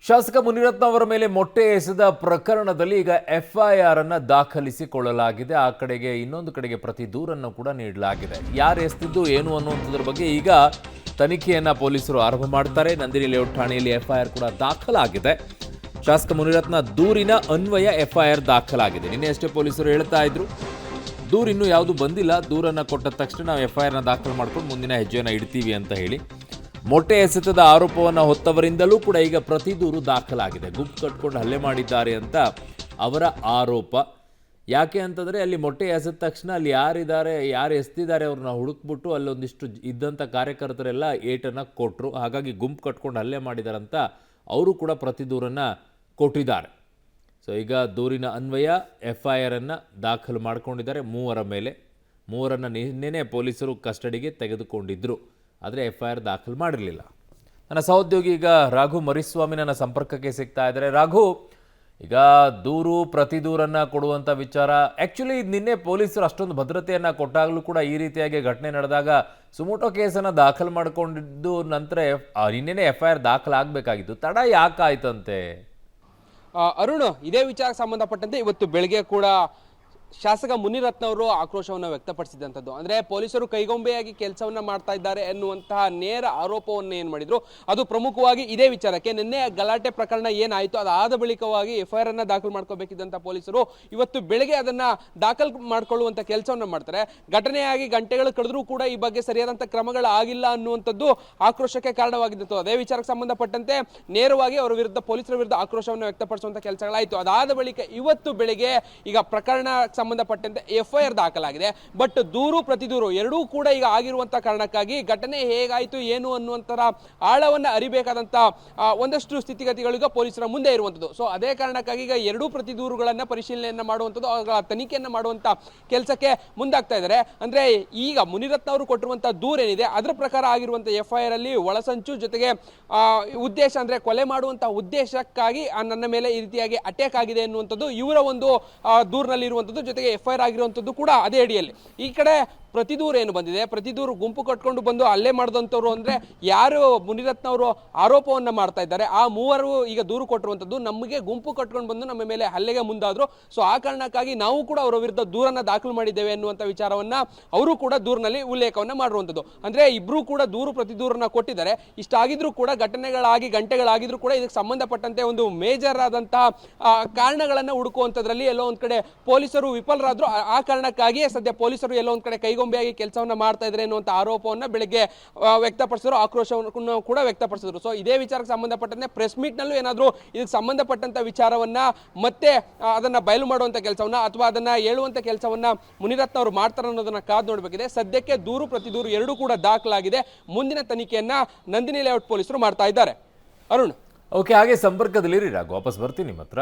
ಶಾಸಕ ಮುನಿರತ್ನ ಅವರ ಮೇಲೆ ಮೊಟ್ಟೆ ಎಸೆದ ಪ್ರಕರಣದಲ್ಲಿ ಈಗ ಎಫ್ಐಆರ್ ಅನ್ನು ದಾಖಲಿಸಿಕೊಳ್ಳಲಾಗಿದೆ. ಆ ಕಡೆಗೆ ಇನ್ನೊಂದು ಕಡೆಗೆ ಪ್ರತಿ ದೂರನ್ನು ಕೂಡ ನೀಡಲಾಗಿದೆ. ಯಾರು ಎಸೆದಿದ್ದು ಏನು ಅನ್ನುವಂಥದ್ರ ಬಗ್ಗೆ ಈಗ ತನಿಖೆಯನ್ನ ಪೊಲೀಸರು ಆರಂಭ ಮಾಡ್ತಾರೆ. ನಂದಿನಿ ಲೇಔಟ್ ಠಾಣೆಯಲ್ಲಿ ಎಫ್ಐಆರ್ ಕೂಡ ದಾಖಲಾಗಿದೆ. ಶಾಸಕ ಮುನಿರತ್ನ ದೂರಿನ ಅನ್ವಯ ಎಫ್ಐಆರ್ ದಾಖಲಾಗಿದೆ. ನಿನ್ನೆ ಅಷ್ಟೇ ಪೊಲೀಸರು ಹೇಳ್ತಾ ಇದ್ರು ದೂರು ಇನ್ನೂ ಯಾವುದು ಬಂದಿಲ್ಲ, ದೂರನ್ನು ಕೊಟ್ಟ ತಕ್ಷಣ ನಾವು ಎಫ್ಐಆರ್ನ ದಾಖಲು ಮಾಡ್ಕೊಂಡು ಮುಂದಿನ ಹೆಜ್ಜೆಯನ್ನು ಇಡ್ತೀವಿ ಅಂತ ಹೇಳಿ ಮೊಟ್ಟೆ ಎಸೆತದ ಆರೋಪವನ್ನು ಹೊತ್ತವರಿಂದಲೂ ಕೂಡ ಈಗ ಪ್ರತಿ ದೂರು ದಾಖಲಾಗಿದೆ. ಗುಂಪು ಕಟ್ಕೊಂಡು ಹಲ್ಲೆ ಮಾಡಿದ್ದಾರೆ ಅಂತ ಅವರ ಆರೋಪ. ಯಾಕೆ ಅಂತಂದರೆ ಅಲ್ಲಿ ಮೊಟ್ಟೆ ಎಸೆದ ತಕ್ಷಣ ಅಲ್ಲಿ ಯಾರಿದ್ದಾರೆ, ಯಾರು ಎಸ್ತಿದ್ದಾರೆ ಅವ್ರನ್ನ ಹುಡುಕ್ಬಿಟ್ಟು ಅಲ್ಲೊಂದಿಷ್ಟು ಇದ್ದಂಥ ಕಾರ್ಯಕರ್ತರೆಲ್ಲ ಏಟನ್ನು ಕೊಟ್ಟರು. ಹಾಗಾಗಿ ಗುಂಪು ಕಟ್ಕೊಂಡು ಹಲ್ಲೆ ಮಾಡಿದ್ದಾರೆ ಅಂತ ಅವರು ಕೂಡ ಪ್ರತಿ ದೂರನ್ನು ಕೊಟ್ಟಿದ್ದಾರೆ. ಸೊ ಈಗ ದೂರಿನ ಅನ್ವಯ ಎಫ್ಐಆರ್ ಅನ್ನು ದಾಖಲು ಮಾಡಿಕೊಂಡಿದ್ದಾರೆ. ಮೂವರನ್ನು ನಿನ್ನೆನೇ ಪೊಲೀಸರು ಕಸ್ಟಡಿಗೆ ತೆಗೆದುಕೊಂಡಿದ್ದರು. ಆದರೆ ಎಫ್ಐಆರ್ ದಾಖಲು ಮಾಡಿರಲಿಲ್ಲ. ನನ್ನ ಸಹೋದ್ಯೋಗಿ ಈಗ ರಾಘು ಮರಿಸ್ವಾಮಿ ನನ್ನ ಸಂಪರ್ಕಕ್ಕೆ ಸಿಗ್ತಾ ಇದ್ದಾರೆ. ರಾಘು, ಈಗ ದೂರು ಪ್ರತಿ ದೂರನ್ನು ಕೊಡುವಂಥ ವಿಚಾರ ಆ್ಯಕ್ಚುಲಿ ನಿನ್ನೆ ಪೊಲೀಸರು ಅಷ್ಟೊಂದು ಭದ್ರತೆಯನ್ನು ಕೊಟ್ಟಾಗಲೂ ಕೂಡ ಈ ರೀತಿಯಾಗಿ ಘಟನೆ ನಡೆದಾಗ ಸುಮೋಟೋ ಕೇಸನ್ನು ದಾಖಲು ಮಾಡಿಕೊಂಡಿದ್ದು ನಂತರ ನಿನ್ನೆನೇ ಎಫ್ಐಆರ್ ದಾಖಲಾಗಬೇಕಾಗಿತ್ತು. ತಡ ಯಾಕಾಯ್ತಂತೆ? ಅರುಣ್, ಇದೇ ವಿಚಾರಕ್ಕೆ ಸಂಬಂಧಪಟ್ಟಂತೆ ಇವತ್ತು ಬೆಳಗ್ಗೆ ಕೂಡ ಶಾಸಕ ಮುನಿರತ್ನ ಅವರು ಆಕ್ರೋಶವನ್ನು ವ್ಯಕ್ತಪಡಿಸಿದಂಥದ್ದು. ಅಂದರೆ ಪೊಲೀಸರು ಕೈಗೊಂಬೆಯಾಗಿ ಕೆಲಸವನ್ನ ಮಾಡ್ತಾ ಇದ್ದಾರೆ ಎನ್ನುವಂತಹ ನೇರ ಆರೋಪವನ್ನು ಏನು ಮಾಡಿದ್ರು, ಅದು ಪ್ರಮುಖವಾಗಿ ಇದೇ ವಿಚಾರಕ್ಕೆ. ನಿನ್ನೆ ಗಲಾಟೆ ಪ್ರಕರಣ ಏನಾಯಿತು ಅದಾದ ಬಳಿಕವಾಗಿ ಎಫ್ಐಆರ್ ಅನ್ನ ದಾಖಲು ಮಾಡ್ಕೋಬೇಕಿದ್ದಂಥ ಪೊಲೀಸರು ಇವತ್ತು ಬೆಳಗ್ಗೆ ಅದನ್ನ ದಾಖಲು ಮಾಡ್ಕೊಳ್ಳುವಂಥ ಕೆಲಸವನ್ನು ಮಾಡ್ತಾರೆ. ಘಟನೆಯಾಗಿ ಗಂಟೆಗಳು ಕಳೆದ್ರೂ ಕೂಡ ಈ ಬಗ್ಗೆ ಸರಿಯಾದಂಥ ಕ್ರಮಗಳು ಆಗಿಲ್ಲ ಅನ್ನುವಂಥದ್ದು ಆಕ್ರೋಶಕ್ಕೆ ಕಾರಣವಾಗಿದ್ದು. ಅದೇ ವಿಚಾರಕ್ಕೆ ಸಂಬಂಧಪಟ್ಟಂತೆ ನೇರವಾಗಿ ಅವರ ವಿರುದ್ಧ, ಪೊಲೀಸರ ವಿರುದ್ಧ ಆಕ್ರೋಶವನ್ನು ವ್ಯಕ್ತಪಡಿಸುವಂಥ ಕೆಲಸಗಳಾಯಿತು. ಅದಾದ ಬಳಿಕ ಇವತ್ತು ಬೆಳಗ್ಗೆ ಈಗ ಪ್ರಕರಣ ಸಂಬಂಧಪಟ್ಟಂತೆ ಎಫ್ಐಆರ್ ದಾಖಲಾಗಿದೆ. ಬಟ್ ದೂರು ಪ್ರತಿ ದೂರು ಎರಡೂ ಕೂಡ ಈಗ ಆಗಿರುವಂತಹ ಕಾರಣಕ್ಕಾಗಿ ಘಟನೆ ಹೇಗಾಯಿತು ಏನು ಅನ್ನುವಂತಹ ಆಳವನ್ನ ಅರಿಬೇಕಾದಂತ ಒಂದಷ್ಟು ಸ್ಥಿತಿಗತಿಗಳು ಪೊಲೀಸರ ಮುಂದೆ ಇರುವಂಥದ್ದು. ಸೊ ಅದೇ ಕಾರಣಕ್ಕಾಗಿ ಈಗ ಎರಡೂ ಪ್ರತಿ ದೂರುಗಳನ್ನ ಪರಿಶೀಲನೆಯನ್ನ ಮಾಡುವಂಥದ್ದು, ಅವುಗಳ ತನಿಖೆಯನ್ನ ಮಾಡುವಂತ ಕೆಲಸಕ್ಕೆ ಮುಂದಾಗ್ತಾ ಇದ್ದಾರೆ. ಅಂದ್ರೆ ಈಗ ಮುನಿರತ್ನ ಅವರು ಕೊಟ್ಟಿರುವಂತಹ ದೂರ ಏನಿದೆ ಅದರ ಪ್ರಕಾರ ಆಗಿರುವಂತಹ ಎಫ್ಐಆರ್ ಅಲ್ಲಿ ಒಳಸಂಚು ಜೊತೆಗೆ ಉದ್ದೇಶ, ಅಂದ್ರೆ ಕೊಲೆ ಮಾಡುವಂತಹ ಉದ್ದೇಶಕ್ಕಾಗಿ ನನ್ನ ಮೇಲೆ ಈ ರೀತಿಯಾಗಿ ಅಟ್ಯಾಕ್ ಆಗಿದೆ ಎನ್ನುವಂಥದ್ದು ಇವರ ಒಂದು ದೂರಿನಲ್ಲಿ ಇರುವಂಥದ್ದು. ಜೊತೆಗೆ ಎಫ್ಐಆರ್ ಆಗಿರುವಂಥದ್ದು ಕೂಡ ಅದೇ ಅಡಿಯಲ್ಲಿ. ಈ ಕಡೆ ಪ್ರತಿ ದೂರ ಏನು ಬಂದಿದೆ, ಪ್ರತಿ ದೂರು ಗುಂಪು ಕಟ್ಕೊಂಡು ಬಂದು ಹಲ್ಲೆ ಮಾಡಿದಂಥವ್ರು ಅಂದರೆ ಯಾರು ಮುನಿರತ್ನ ಅವರು ಆರೋಪವನ್ನು ಮಾಡ್ತಾ ಇದ್ದಾರೆ ಆ ಮೂವರು ಈಗ ದೂರು ಕೊಟ್ಟಿರುವಂಥದ್ದು ನಮಗೆ ಗುಂಪು ಕಟ್ಕೊಂಡು ಬಂದು ನಮ್ಮ ಮೇಲೆ ಹಲ್ಲೆಗೆ ಮುಂದಾದರು. ಸೊ ಆ ಕಾರಣಕ್ಕಾಗಿ ನಾವು ಕೂಡ ಅವರ ವಿರುದ್ಧ ದೂರನ್ನು ದಾಖಲು ಮಾಡಿದ್ದೇವೆ ಎನ್ನುವಂಥ ವಿಚಾರವನ್ನ ಅವರು ಕೂಡ ದೂರಿನಲ್ಲಿ ಉಲ್ಲೇಖವನ್ನು ಮಾಡಿರುವಂಥದ್ದು. ಅಂದರೆ ಇಬ್ಬರು ಕೂಡ ದೂರು ಪ್ರತಿ ದೂರನ್ನ ಕೊಟ್ಟಿದ್ದಾರೆ. ಇಷ್ಟಾಗಿದ್ರೂ ಕೂಡ ಘಟನೆಗಳಾಗಿ ಗಂಟೆಗಳಾಗಿದ್ರೂ ಕೂಡ ಇದಕ್ಕೆ ಸಂಬಂಧಪಟ್ಟಂತೆ ಒಂದು ಮೇಜರ್ ಆದಂತಹ ಕಾರಣಗಳನ್ನು ಹುಡುಕುವಂಥದ್ರಲ್ಲಿ ಎಲ್ಲೋ ಒಂದು ಕಡೆ ಪೊಲೀಸರು ವಿಫಲರಾದ್ರು. ಆ ಕಾರಣಕ್ಕಾಗಿಯೇ ಸದ್ಯ ಪೊಲೀಸರು ಎಲ್ಲೋ ಒಂದು ಕಡೆ ಕೈಗೊಂಬೆಯಾಗಿ ಕೆಲಸವನ್ನ ಮಾಡ್ತಾ ಇದ್ದಾರೆ ಅನ್ನುವಂಥ ಆರೋಪವನ್ನು ಬೆಳಗ್ಗೆ ವ್ಯಕ್ತಪಡಿಸಿದ್ರು, ಆಕ್ರೋಶವನ್ನು ಕೂಡ ವ್ಯಕ್ತಪಡಿಸಿದ್ರು. ಸೊ ಇದೇ ವಿಚಾರಕ್ಕೆ ಸಂಬಂಧಪಟ್ಟಂತೆ ಪ್ರೆಸ್ ಮೀಟ್ ನಲ್ಲೂ ಏನಾದರೂ ಇದಕ್ಕೆ ಸಂಬಂಧಪಟ್ಟಂತ ವಿಚಾರವನ್ನ ಮತ್ತೆ ಅದನ್ನ ಬಯಲು ಮಾಡುವಂತ ಕೆಲಸವನ್ನ ಅಥವಾ ಅದನ್ನ ಹೇಳುವಂತ ಕೆಲಸವನ್ನ ಮುನಿರತ್ನ ಅವರು ಮಾಡ್ತಾರೆ ಅನ್ನೋದನ್ನ ಕಾದು ನೋಡಬೇಕಿದೆ. ಸದ್ಯಕ್ಕೆ ದೂರು ಪ್ರತಿ ದೂರು ಎರಡೂ ಕೂಡ ದಾಖಲಾಗಿದೆ. ಮುಂದಿನ ತನಿಖೆಯನ್ನ ನಂದಿನಿ ಲೇಔಟ್ ಪೊಲೀಸರು ಮಾಡ್ತಾ ಇದ್ದಾರೆ. ಅರುಣ್, ಓಕೆ, ಹಾಗೆ ಸಂಪರ್ಕದಲ್ಲಿರಿ ರಾಘು, ವಾಪಸ್ ಬರ್ತೀನಿ ನಿಮ್ಮ ಹತ್ರ.